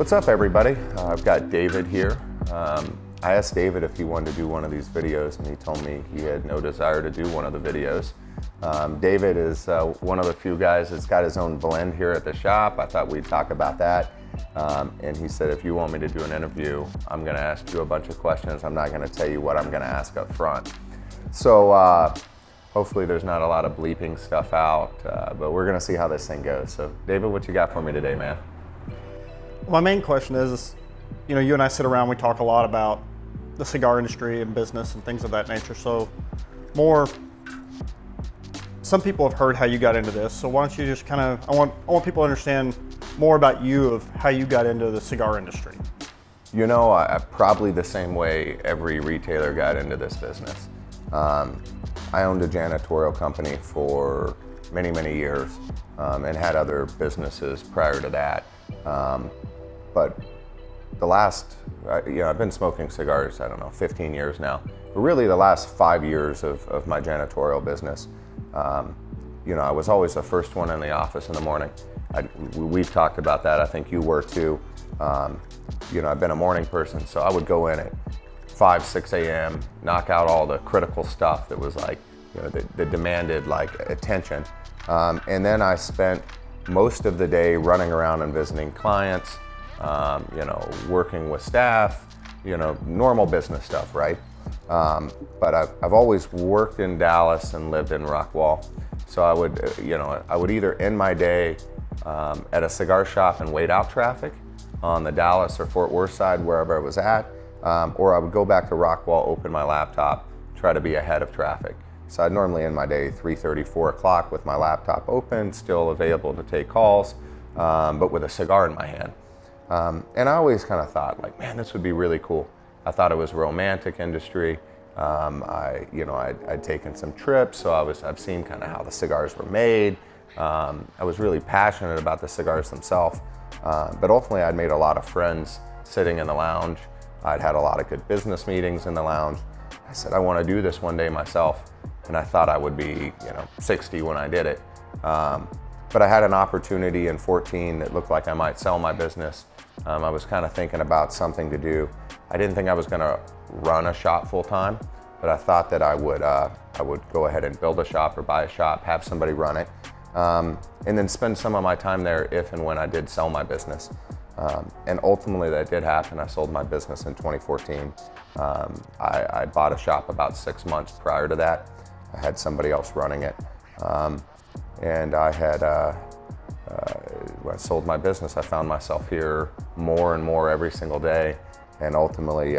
What's up, everybody? I've got David here. I asked David if he wanted to do one of these videos, and he told me he had no desire to do one of the videos. David is one of the few guys that's got his own blend here at the shop. I thought we'd talk about that. And he said, if you want me to do an interview, I'm gonna ask you a bunch of questions. I'm not gonna tell you what I'm gonna ask up front. So hopefully there's not a lot of bleeping stuff out, but we're gonna see how this thing goes. So David, what you got for me today, man? My main question is, you know, you and I sit around, we talk a lot about the cigar industry and business and things of that nature. So some people have heard how you got into this. So why don't you just kind of, I want people to understand more about you, of how you got into the cigar industry. You know, I probably the same way every retailer got into this business. I owned a janitorial company for many, many years and had other businesses prior to that. But the last, I've been smoking cigars, 15 years now. But really the last 5 years of my janitorial business, I was always the first one in the office in the morning. We've talked about that, I think you were too. I've been a morning person, so I would go in at 5, 6 a.m., knock out all the critical stuff that was like, that demanded like attention. And then I spent most of the day running around and visiting clients, working with staff, normal business stuff, right? But I've always worked in Dallas and lived in Rockwall. So I would either end my day at a cigar shop and wait out traffic on the Dallas or Fort Worth side, wherever I was at, or I would go back to Rockwall, open my laptop, try to be ahead of traffic. So I'd normally end my day 3:30, 4 o'clock with my laptop open, still available to take calls, but with a cigar in my hand. And I always kind of thought, like, man, this would be really cool. I thought it was a romantic industry. I'd taken some trips, so I've seen kind of how the cigars were made. I was really passionate about the cigars themselves, but ultimately I'd made a lot of friends sitting in the lounge. I'd had a lot of good business meetings in the lounge. I said, I want to do this one day myself. And I thought I would be, 60 when I did it. But I had an opportunity in 14 that looked like I might sell my business. I was kind of thinking about something to do. I didn't think I was going to run a shop full time, but I thought that I would go ahead and build a shop or buy a shop, have somebody run it, and then spend some of my time there if and when I did sell my business. And ultimately that did happen. I sold my business in 2014. I bought a shop about 6 months prior to that. I had somebody else running it. And I had, when I sold my business, I found myself here more and more every single day. And ultimately,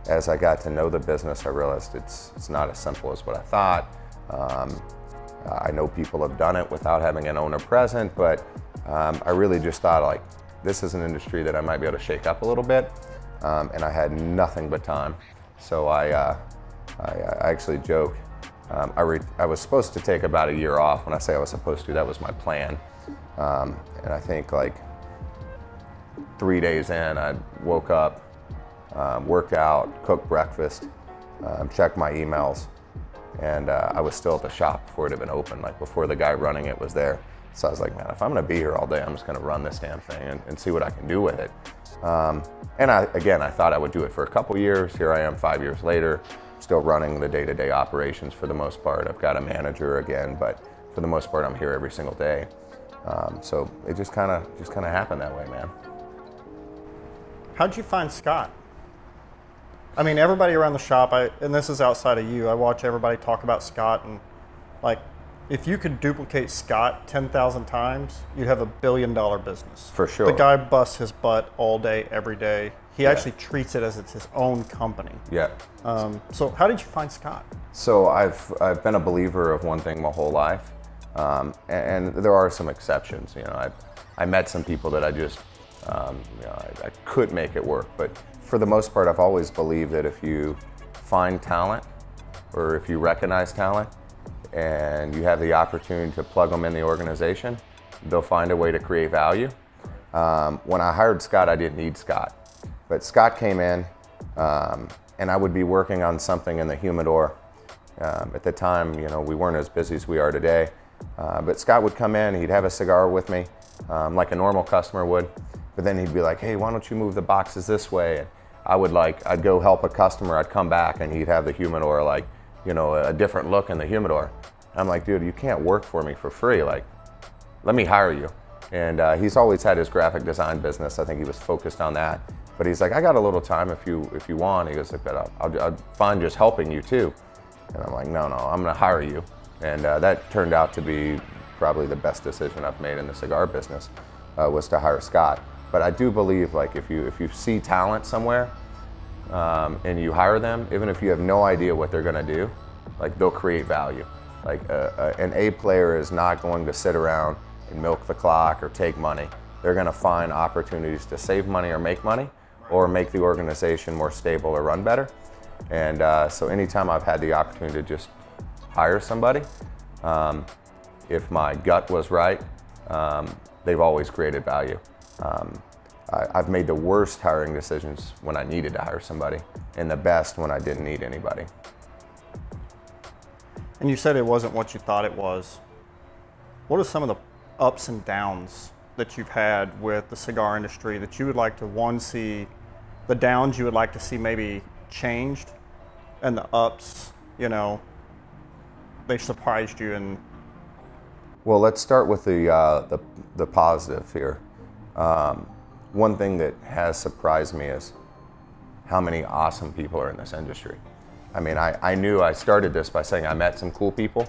as I got to know the business, I realized it's not as simple as what I thought. I know people have done it without having an owner present, but I really just thought, like, this is an industry that I might be able to shake up a little bit. And I had nothing but time. So I actually joke. I was supposed to take about a year off. When I say I was supposed to, that was my plan. And I think like 3 days in, I woke up, worked out, cooked breakfast, checked my emails, and I was still at the shop before it had been open, like before the guy running it was there. So I was like, man, if I'm gonna be here all day, I'm just gonna run this damn thing and see what I can do with it. And I thought I would do it for a couple years. Here I am 5 years later, still running the day-to-day operations for the most part. I've got a manager again, but for the most part, I'm here every single day. So it just kind of happened that way, man. How'd you find Scott? I mean, everybody around the shop, and this is outside of you, I watch everybody talk about Scott, and like, if you could duplicate Scott 10,000 times, you'd have $1 billion business. For sure. The guy busts his butt all day, every day. He actually treats it as it's his own company. Yeah. So how did you find Scott? So I've been a believer of one thing my whole life, and there are some exceptions. I met some people that I just, I could make it work. But for the most part, I've always believed that if you find talent, or if you recognize talent, and you have the opportunity to plug them in the organization, they'll find a way to create value. When I hired Scott, I didn't need Scott. But Scott came in, and I would be working on something in the humidor. At the time, we weren't as busy as we are today. But Scott would come in, he'd have a cigar with me, like a normal customer would, but then he'd be like, hey, why don't you move the boxes this way? And I'd go help a customer, I'd come back and he'd have the humidor like, you know, a different look in the humidor. I'm like, dude, you can't work for me for free. Like, let me hire you. And he's always had his graphic design business. I think he was focused on that. But he's like, I got a little time if you want. He goes like, but I'll find just helping you too. And I'm like, no, I'm gonna hire you. And that turned out to be probably the best decision I've made in the cigar business, was to hire Scott. But I do believe, like, if you see talent somewhere and you hire them, even if you have no idea what they're gonna do, like, they'll create value. Like an A player is not going to sit around and milk the clock or take money. They're gonna find opportunities to save money or make the organization more stable or run better. And so anytime I've had the opportunity to just hire somebody, if my gut was right, they've always created value. I've made the worst hiring decisions when I needed to hire somebody, and the best when I didn't need anybody. And you said it wasn't what you thought it was. What are some of the ups and downs that you've had with the cigar industry that you would like to, see, the downs you would like to see maybe changed, and the ups, you know, they surprised you? And well, let's start with the positive here. One thing that has surprised me is how many awesome people are in this industry. I mean, I knew I started this by saying I met some cool people,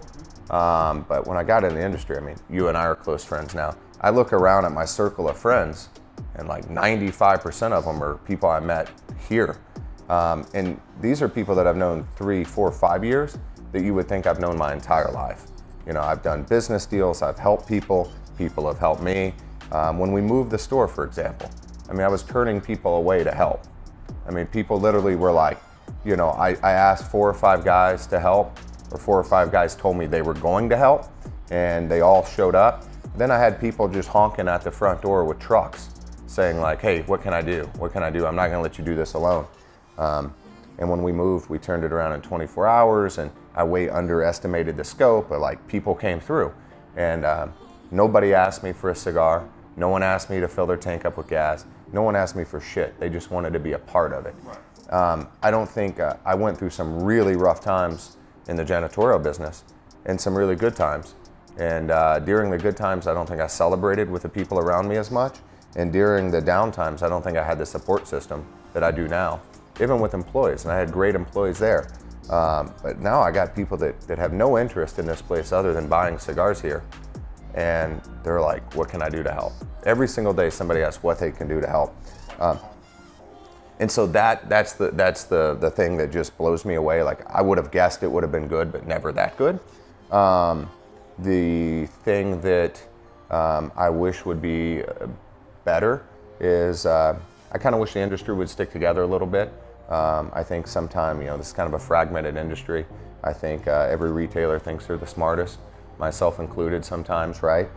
but when I got in the industry, I mean, you and I are close friends now. I look around at my circle of friends, and like 95% of them are people I met here. And these are people that I've known 3, 4, 5 years that you would think I've known my entire life. You know, I've done business deals, I've helped people have helped me. When we moved the store, for example, I mean, I was turning people away to help. I mean, people literally were like, you know, I asked 4 or 5 guys to help, or 4 or 5 guys told me they were going to help, and they all showed up. Then I had people just honking at the front door with trucks saying like, hey, what can I do? What can I do? I'm not gonna let you do this alone. And when we moved, we turned it around in 24 hours, and I way underestimated the scope, but like, people came through. And nobody asked me for a cigar. No one asked me to fill their tank up with gas. No one asked me for shit. They just wanted to be a part of it. I don't think, I went through some really rough times in the janitorial business and some really good times. And during the good times, I don't think I celebrated with the people around me as much. And during the down times, I don't think I had the support system that I do now, even with employees. And I had great employees there. But now I got people that have no interest in this place other than buying cigars here. And they're like, what can I do to help? Every single day, somebody asks what they can do to help. And so that's the thing that just blows me away. Like, I would have guessed it would have been good, but never that good. The thing that I wish would be better is I kind of wish the industry would stick together a little bit. I think sometime, you know, this is kind of a fragmented industry. I think every retailer thinks they're the smartest, myself included sometimes, right?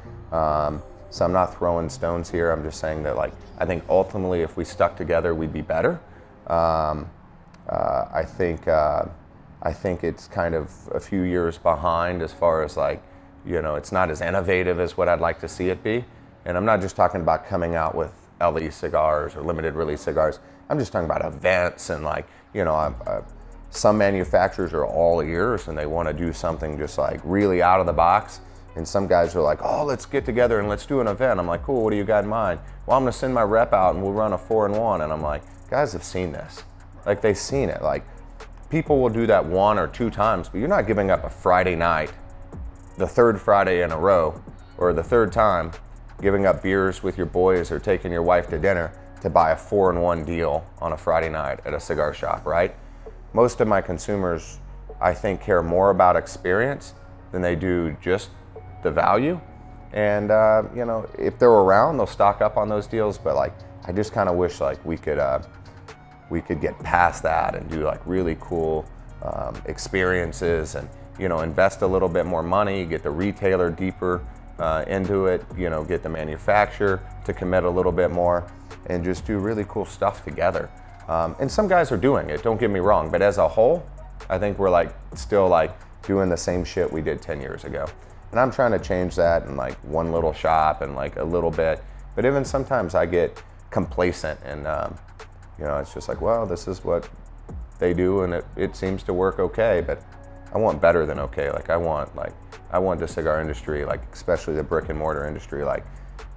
So I'm not throwing stones here. I'm just saying that, like, I think ultimately if we stuck together, we'd be better. I think it's kind of a few years behind as far as, like, you know, it's not as innovative as what I'd like to see it be. And I'm not just talking about coming out with LE cigars or limited release cigars. I'm just talking about events and, like, you know, some manufacturers are all ears and they want to do something just like really out of the box. And some guys are like, oh, let's get together and let's do an event. I'm like, cool, what do you got in mind? Well, I'm gonna send my rep out and we'll run a 4-in-1. And I'm like, guys have seen this. Like, they've seen it. Like, people will do that 1 or 2 times, but you're not giving up a Friday night, the 3rd Friday in a row, or the 3rd time, giving up beers with your boys or taking your wife to dinner to buy a 4-in-1 deal on a Friday night at a cigar shop, right? Most of my consumers, I think, care more about experience than they do just the value. And you know, if they're around, they'll stock up on those deals. But, like, I just kind of wish, like, we could get past that and do, like, really cool experiences, and, you know, invest a little bit more money, get the retailer deeper into it, you know, get the manufacturer to commit a little bit more, and just do really cool stuff together. And some guys are doing it, don't get me wrong, but as a whole, I think we're, like, still, like, doing the same shit we did 10 years ago. And I'm trying to change that in, like, one little shop and, like, a little bit. But even sometimes I get complacent and it's just like, well, this is what they do and it seems to work okay, but I want better than okay. Like I want the cigar industry, like especially the brick and mortar industry, like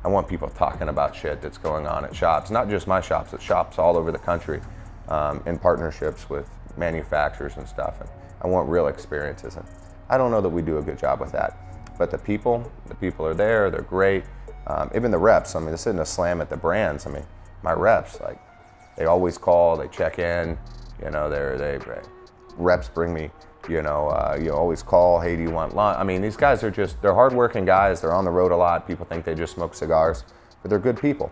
I want people talking about shit that's going on at shops, not just my shops, at shops all over the country, in partnerships with manufacturers and stuff. And I want real experiences. And I don't know that we do a good job with that. But the people are there, they're great. Even the reps, I mean, this isn't a slam at the brands. I mean, my reps, like, they always call, they check in, reps bring me, you always call, hey, do you want lunch? I mean, these guys are they're hardworking guys, they're on the road a lot. People think they just smoke cigars, but they're good people.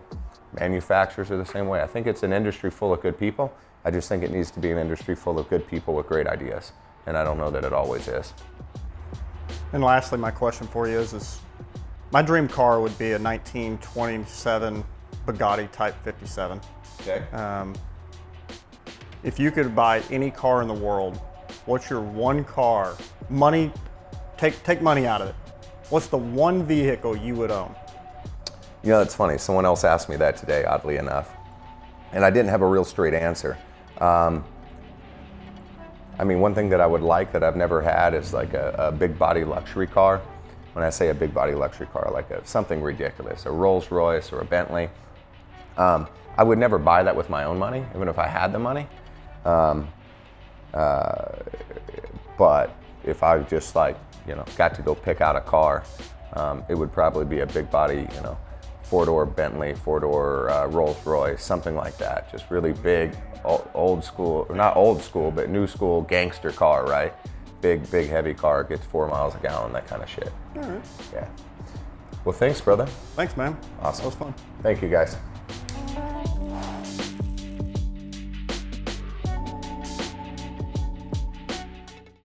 Manufacturers are the same way. I think it's an industry full of good people. I just think it needs to be an industry full of good people with great ideas. And I don't know that it always is. And lastly, my question for you is my dream car would be a 1927 Bugatti Type 57. Okay. If you could buy any car in the world, what's your one car? Money, take money out of it. What's the one vehicle you would own? It's funny. Someone else asked me that today, oddly enough. And I didn't have a real straight answer. One thing that I would like that I've never had is like a big body luxury car. When I say a big body luxury car, like something ridiculous, a Rolls Royce or a Bentley. I would never buy that with my own money, even if I had the money. But if I just got to go pick out a car, it would probably be a big body, 4-door Bentley, 4-door Rolls Royce, something like that. Just really big, old school, or not old school, but new school gangster car, right? Big, heavy car, gets 4 miles a gallon, that kind of shit. All right. Yeah. Well, thanks, brother. Thanks, man. Awesome. That was fun. Thank you, guys.